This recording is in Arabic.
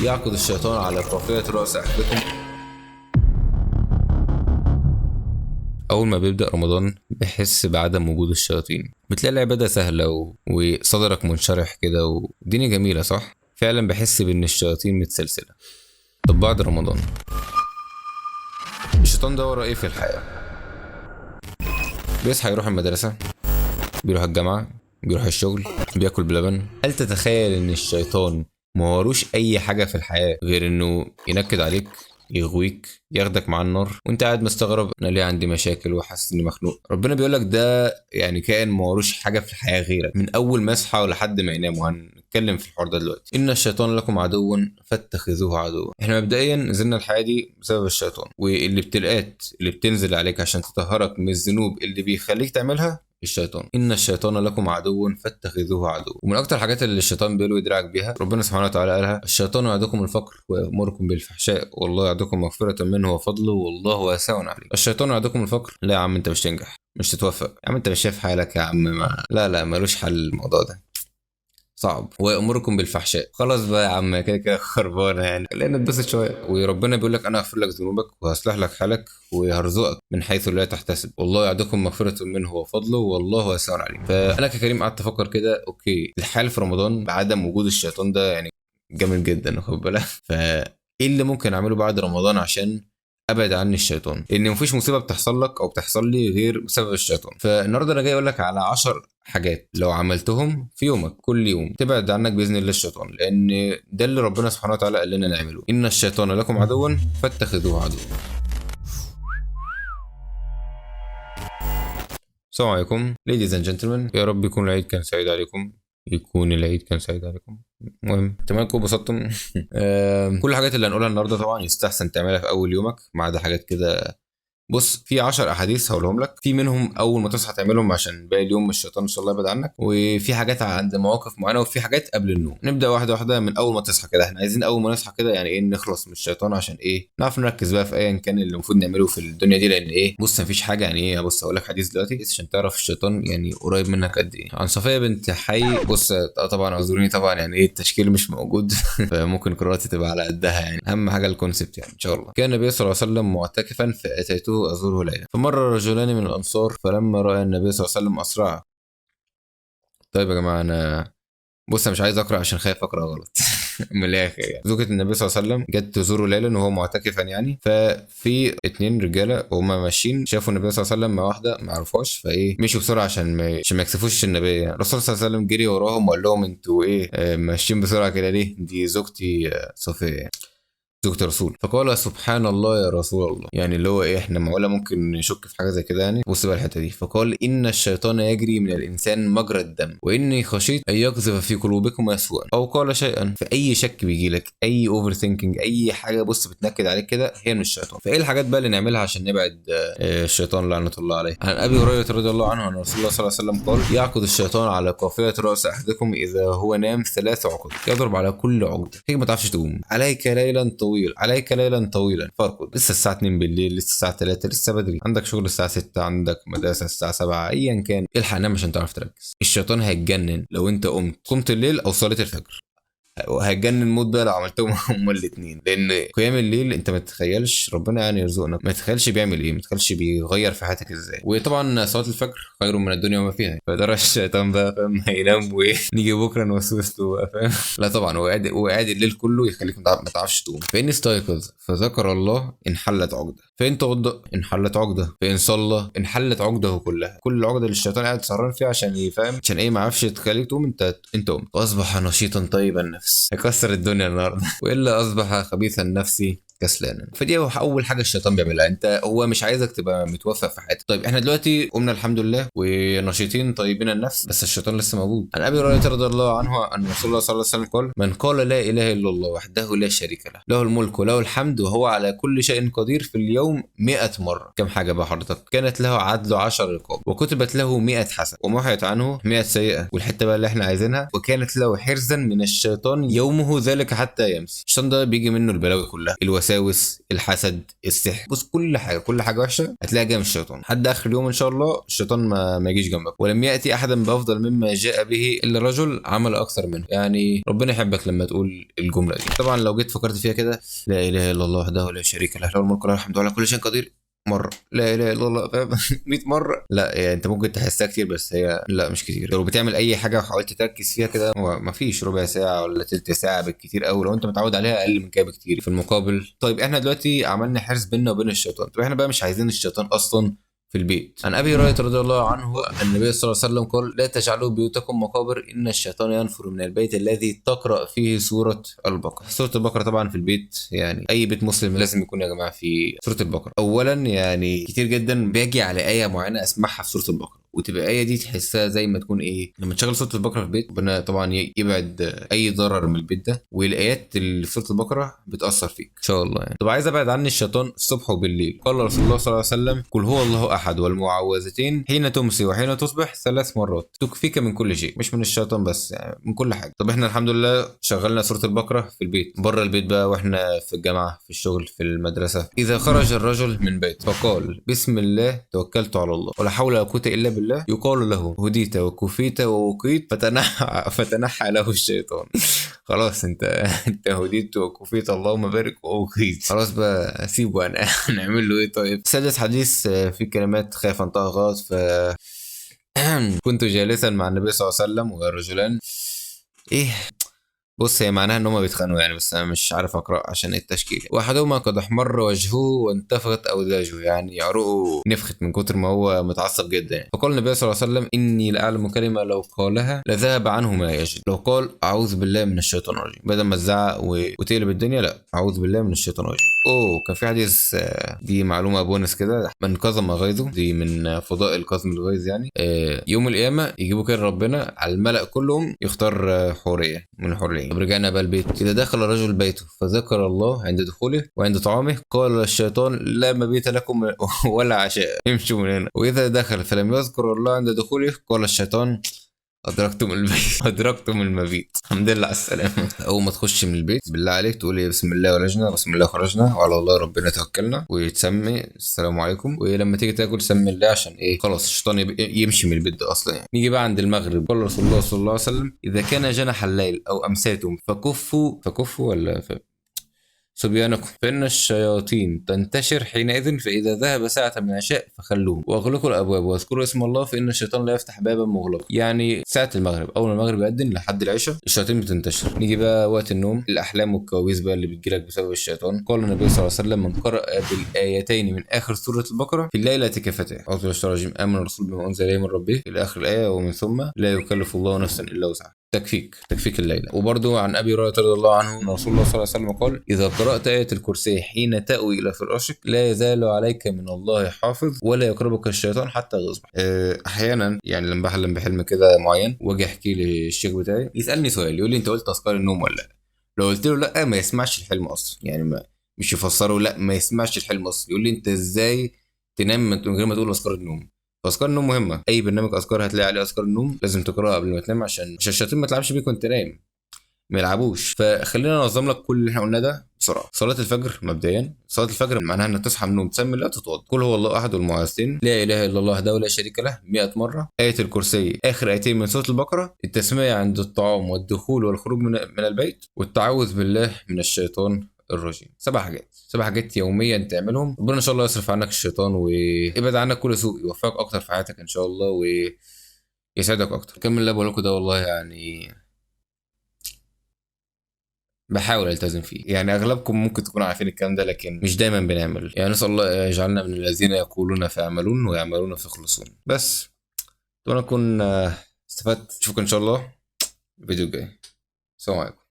يعقد الشيطان على قافية رأس أحدكم. أول ما بيبدأ رمضان بحس بعدم وجود الشياطين، بتلاقي العبادة سهلة وصدرك منشرح كده والدنيا جميلة، صح؟ فعلا بحس بإن الشياطين متسلسلة. طب بعد رمضان الشيطان ده ورا إيه في الحياة؟ بيصحى يروح المدرسة، بيروح الجامعة، بيروح الشغل، بياكل بلبن. هل تتخيل إن الشيطان ما وروش أي حاجة في الحياة غير إنه ينكد عليك، يغويك، ياخدك مع النار وانت قاعد مستغرب انا ليه عندي مشاكل وحاسس اني مخنوق؟ ربنا بيقولك ده يعني كائن ما وروش حاجه في الحياه غيرك من اول ما يصحى لحد ما ينام، وهنتكلم في الحوار ده دلوقتي. ان الشيطان لكم عدو فاتخذوه عدوا. احنا مبدئيا نزلنا الحياه دي بسبب الشيطان، والابتلاءات اللي بتنزل عليك عشان تطهرك من الذنوب اللي بيخليك تعملها الشيطان. ان الشيطان لكم عدو فاتخذوه عدو. ومن اكتر الحاجات اللي الشيطان بيلوي دراعك بيها ربنا سبحانه وتعالى قالها: الشيطان يعدكم الفقر ويأمركم بالفحشاء والله يعدكم مغفرة منه وفضله والله واسع عليم. الشيطان يعدكم الفقر؟ لا يا عم انت مش تنجح، مش تتوفق يا عم، انت مش شايف حالك يا عم، ما لا ملوش حل الموضوع ده، صعب. ويأمركم بالفحشاء، خلاص بقى يا عم كده كده خربانه يعني، خلينا نتبسط شويه. وربنا بيقول لك انا هغفر لك ذنوبك وهصلح لك حالك وهرزقك من حيث لا تحتسب والله يعدكم مغفرة منه وفضله والله واسع عليم. فانا ككريم قعدت افكر كده، اوكي الحال في رمضان بعدم وجود الشيطان ده يعني جامد جدا، واخد بالك؟ فايه اللي ممكن اعمله بعد رمضان عشان ابعد عني الشيطان؟ ان مفيش مصيبه بتحصل لك او بتحصل لي غير بسبب الشيطان. فالنهارده انا جاي اقول لك على 10 حاجات لو عملتهم في يومك كل يوم تبعد عنك باذن الله الشيطان، لان ده اللي ربنا سبحانه وتعالى قال لنا نعمله: ان الشيطان لكم عدوا فاتخذوه عدوا. السلام عليكم ladies and gentlemen، يا رب يكون العيد كان سعيد عليكم، يكون العيد كان سعيد عليكم. المهم تمامكم بسطتم. كل الحاجات اللي هنقولها النهارده طبعا يستحسن تعملها في اول يومك، ما عدا حاجات كده. بص، في 10 احاديث هقولهم لك، في منهم اول ما تصحى تعملهم عشان باقي اليوم الشيطان ان شاء الله يبعد عنك، وفي حاجات عند مواقف معينه، وفي حاجات قبل النوم. نبدا واحده واحده من اول ما تصحى كده. احنا عايزين اول ما نصحى كده يعني ايه، نخلص من الشيطان عشان ايه، نعرف نركز بقى في ايا كان اللي المفروض نعمله في الدنيا دي. لان ايه، بص مفيش حاجه يعني ايه. بص هقول لك حديث دلوقتي عشان تعرف الشيطان يعني قريب منك قد ايه. عن صفيه بنت حي. بص طبعا اعذروني طبعا يعني ايه التشكيل مش موجود فممكن قراءتي تبقى على قدها يعني، اهم حاجه الكونسبت يعني ان شاء الله. كان النبي صلى الله عليه وسلم معتكفا فاتيته ازوره ليله، فمر رجلان من الأنصار فلما رأى النبي صلى الله عليه وسلم أسرع. طيب يا جماعة أنا بص أنا مش عايز أقرأ عشان خايف أقرأ غلط. من الآخر يعني، زوجة النبي صلى الله عليه وسلم جت تزوره ليلا وهو معتكفا يعني، ففي اتنين رجالة وهما ماشيين شافوا النبي صلى الله عليه وسلم مع واحدة ما عرفوش، فإيه مشوا بسرعة عشان ما يكسفوش النبي يعني. الرسول صلى الله عليه وسلم جري وراهم وقال لهم انتوا إيه ماشيين بسرعة كده ليه؟ دي زوجتي صفية يعني، زوجة الرسول. فقال سبحان الله يا رسول الله، يعني اللي هو ايه، احنا معقوله ممكن نشك في حاجه زي كده يعني؟ بص بقى الحته دي. فقال ان الشيطان يجري من الانسان مجرى الدم واني خشيت ان يقذف في قلوبكم سوءا، او قال شيئا. فاي شك بيجي لك، اي اوفر ثينكينج، اي حاجه بص بتنكد عليك كده، هي من الشيطان. فايه الحاجات بقى اللي نعملها عشان نبعد الشيطان لعنه الله عليه؟ عن ابي هريره رضي الله عنه ان رسول الله صلى الله عليه وسلم قال: يعقد الشيطان على قافيه راس احدكم اذا هو نام 3 عقد، يضرب على كل عقده هيك ما تعرفش تقوم. عليك ليلا طويل، عليك ليلا طويلا، فارقد. لسه الساعه 2 بالليل، لسه الساعه 3، لسه بدري، عندك شغل الساعه 6، عندك مدرسه الساعه 7، ايا كان الحق نام عشان تعرف تركز. الشيطان هيتجنن لو انت قمت الليل او صليت الفجر، وهيتجنن موت بقى لو عملتهم هما الاثنين. لان قيام الليل انت ما تتخيلش، ربنا يعني يرزقنا، ما تتخيلش بيعمل ايه، ما تتخيلش بيغير في حياتك ازاي. وطبعا صلاه الفجر خير من الدنيا وما فيها. فده الشيطان بقى فاهم هينام وايه نيجي بكره نوسوس له بقى فاهم. لا طبعا هو قاعد الليل كله يخليك ما تعرفش تقوم. فان استيقظ فذكر الله انحلت عقده، فان توضأ انحلت عقده، فان صلى انحلت عقده كلها. كل عقده اللي الشيطان قاعد سهران فيها عشان يفهم عشان ايه ما عرفش تخليك تقوم، انت قمت. واصبح نشيطا طيب النفس، هيكسر الدنيا النهارده. والا اصبح خبيث النفس كسلانا. فدي اول حاجه الشيطان بيعملها، انت هو مش عايزك تبقى متوفق في حياتك. طيب احنا دلوقتي قمنا الحمد لله ونشيطين طيبين النفس، بس الشيطان لسه موجود. عن ابي هريره رضي الله عنه ان رسول الله صلى الله عليه وسلم قال: من قال لا اله الا الله وحده لا شريك له، له الملك وله الحمد وهو على كل شيء قدير، في اليوم 100 مره. كم حاجه بقى حضرتك؟ كانت له عدل 10 رقاب، وكتبت له 100 حسنه، ومحيت عنه 100 سيئه. والحته بقى اللي احنا عايزينها: وكانت له حرزا من الشيطان يومه ذلك حتى يمسي. الشيطان ده بيجي منه البلاوي كلها، الوسائل الوساوس، الحسد، السحر. بص كل حاجه وحشه هتلاقيها جايه من الشيطان. لحد اخر اليوم ان شاء الله الشيطان ما يجيش جنبك. ولم ياتي احدا بافضل مما جاء به الا رجل عمل اكثر منه. يعني ربنا يحبك لما تقول الجمله دي. طبعا لو جيت فكرت فيها كده، لا اله الا الله وحده لا شريك له، له الملك وله الحمد على كل شيء قدير، مره لا اله الا الله، فاهم؟ 100 مره لا. يعني انت ممكن تحسها كتير بس هي لا، مش كتير. لو بتعمل اي حاجه وحاولت تركز فيها كده، هو مفيش ربع ساعه ولا تلت ساعه بالكتير قوي، لو انت متعود عليها اقل من كده بكتير في المقابل. طيب احنا دلوقتي عملنا حرص بيننا وبين الشيطان، طب احنا بقى مش عايزين الشيطان اصلا في البيت. عن ابي هريره رضي الله عنه ان النبي صلى الله عليه وسلم قال: لا تجعلوا بيوتكم مقابر، ان الشيطان ينفر من البيت الذي تقرا فيه سوره البقره. سوره البقره طبعا في البيت، يعني اي بيت مسلم لازم يكون يا جماعه في سوره البقره. اولا يعني كتير جدا باجي على ايه معينه اسمعها في سوره البقره، وتبقى الايه دي تحسها زي ما تكون ايه، لما تشغل سوره البقره في البيت ربنا طبعا يبعد اي ضرر من البيت ده، والايات اللي في سوره البقره بتاثر فيك ان شاء الله. يعني طب عايز ابعد عني الشيطان الصبح وبالليل. قال رسول الله صلى الله عليه وسلم: قل هو الله احد والمعوذتين حين تمسي وحين تصبح 3 مرات تكفيك من كل شيء. مش من الشيطان بس، يعني من كل حاجه. طب احنا الحمد لله شغلنا سوره البقره في البيت، بره البيت بقى واحنا في الجامعه، في الشغل، في المدرسه. اذا خرج الرجل من بيت فقال: بسم الله توكلت على الله ولا حول ولا قوه الا بالله، يقال له: هديت وكفيت ووقيت فتنحى له الشيطان. خلاص انت هديت وكفيت، اللهم بارك ووقيت. خلاص بقى سيبه انا نعمل له ايه؟ طيب سادس حديث في كلمات خايف انطقها غلط. كنت جالسا مع النبي صلى الله عليه وسلم ورجلان. ايه، بص هي معناها ان هما بيتخانقوا يعني، بس انا مش عارف اقرا عشان التشكيل. واحدهما قد احمر وجهه وانتفخت اوداجه، يعني عروقه نفخت من كتر ما هو متعصب جدا يعني. فقال النبي صلى الله عليه وسلم: اني لاعلم كلمه لو قالها لذهب عنه ما يجد. لو قال اعوذ بالله من الشيطان الرجيم بدل ما تزعق وتقلب الدنيا، لا، اعوذ بالله من الشيطان الرجيم. اوه كان في حديث، دي معلومه بونس كده: من كظم غيظه، دي من فضائل كظم الغيظ يعني. يوم القيامه يجيبوا كده ربنا على الملأ كلهم يختار حوريه من الحوريه. طب رجعنا بقى البيت. إذا دخل الرجل بيته فذكر الله عند دخوله وعند طعامه، قال الشيطان: لا مبيت لكم ولا عشاء، امشوا من هنا. وإذا دخل فلم يذكر الله عند دخوله، قال الشيطان: أدركتم البيت أدركتم المبيت. الحمد لله على السلامة. أول ما تخش من البيت بالله عليك تقول إيه: بسم الله ولجنا بسم الله خرجنا وعلى الله ربنا توكلنا، وتسمي السلام عليكم. ولما تيجي تاكل سمي الله، عشان إيه؟ خلاص الشيطان يمشي من البيت ده أصلا يعني. نيجي بقى عند المغرب. قال رسول الله صلى الله عليه وسلم: إذا كان جنح الليل أو أمسيتم فكفوا ولا صبيانكم، فإن الشياطين تنتشر حينئذ، فإذا ذهب ساعة من العشاء فخلوهم واغلقوا الأبواب واذكروا اسم الله، فإن الشيطان لا يفتح بابا مغلق. يعني ساعة المغرب، أول ما المغرب يأذن لحد العشاء الشياطين بتنتشر. نيجي بقى وقت النوم، الأحلام والكوابيس بقى اللي بتجيلك بسبب الشيطان. قال النبي صلى الله عليه وسلم: من قرأ بالآيتين من آخر سورة البقرة في الليلة كفتاه. أعوذ بالله من الشيطان الرجيم، آمن الرسول بما أنزل إليه من ربه إلى آخر الآية، ومن ثم لا يكلف الله نفسا إلا وسعها. تكفيك الليلة. وبرضو عن أبي هريرة رضي الله عنه أن رسول الله صلى الله عليه وسلم قال: إذا قرأت آية الكرسي حين تأوي إلى فراشك لا يزال عليك من الله حافظ ولا يقربك الشيطان حتى تصبح. أحيانا يعني لما بحلم بحلم كده معين واجي أحكي للشيخ بتاعي يسألني سؤال، يقول لي: أنت قلت أذكار النوم ولا لا؟ لو قلت له لا، ما يسمعش الحلم أصلا يعني، مش يفسره، لا ما يسمعش الحلم أصلا. يقول لي: أنت إزاي تنام من غير ما تقول أذكار النوم؟ اذكار النوم مهمه، اي برنامج اذكار هتلاقي عليه اذكار النوم لازم تقراها قبل ما تنام، عشان الشياطين ما تلعبش بيك وانت نايم، ما يلعبوش. فخلينا ننظم لك كل اللي احنا قلناه ده بسرعه. صلاه الفجر، مبدئيا صلاه الفجر معناها انك تصحى من النوم تسمي الله تتوضا. قل هو الله احد والمعوذتين، لا اله الا الله وحده لا شريك له 100 مره، ايه الكرسي اخر ايتين من سوره البقره، التسميه عند الطعام والدخول والخروج من البيت، والتعوذ بالله من الشيطان الرجيم. 7 حاجات يوميا تعملهم، ربنا ان شاء الله يصرف عنك الشيطان ويبعد عنك كل سوء، يوفقك اكتر في حياتك ان شاء الله ويسعدك اكتر. كمل اللي بقول لكم ده والله يعني بحاول التزم فيه. يعني اغلبكم ممكن تكونوا عارفين الكلام ده لكن مش دايما بنعمل. يعني نسال الله يجعلنا من الذين يقولون فيعملون ويعملون فيخلصون. بس اتمنى اكون استفدت. اشوفكم ان شاء الله الفيديو الجاي. السلام عليكم.